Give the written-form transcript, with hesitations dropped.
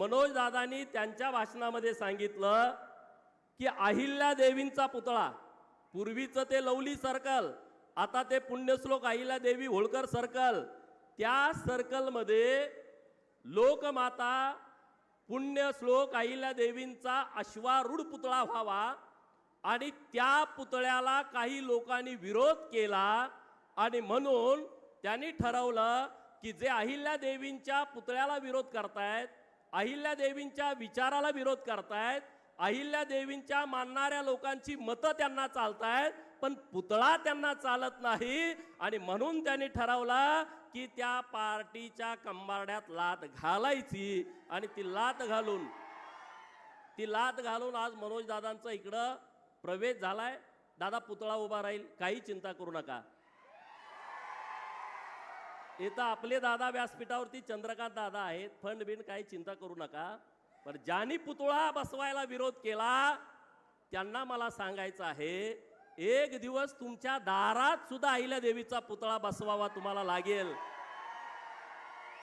मनोज दादांनी त्यांच्या भाषणामध्ये सांगितलं की अहिल्या देवींचा पुतळा, पूर्वीचं ते लवली सर्कल, आता ते पुण्यश्लोक अहिल्या देवी होळकर सर्कल, त्या सर्कलमध्ये लोकमाता पुण्यश्लोक अहिल्या देवींचा अश्वारूढ पुतळा व्हावा आणि त्या पुतळ्याला काही लोकांनी विरोध केला आणि म्हणून त्यांनी ठरवलं की जे अहिल्या देवींच्या पुतळ्याला विरोध करतायत, अहिल्या देवींच्या विचाराला विरोध करतायत, अहिल्या देवींच्या मानणाऱ्या लोकांची मतं त्यांना चालतायत पण पुतळा त्यांना चालत नाही आणि म्हणून त्यांनी ठरवलं की त्या पार्टीच्या कंबारड्यात लात घालायची आणि ती लात घालून आज मनोज दादांचा इकडं प्रवेश झालाय. दादा पुतळा उभा राहील, काही चिंता करू नका. इथं आपले दादा व्यासपीठावरती चंद्रकांत दादा आहेत, फंड बिंड काही चिंता करू नका. पण ज्यांनी पुतळा बसवायला विरोध केला त्यांना मला सांगायचं आहे, एक दिवस तुमच्या दारात सुद्धा अहिल्या देवीचा पुतळा बसवावा तुम्हाला लागेल.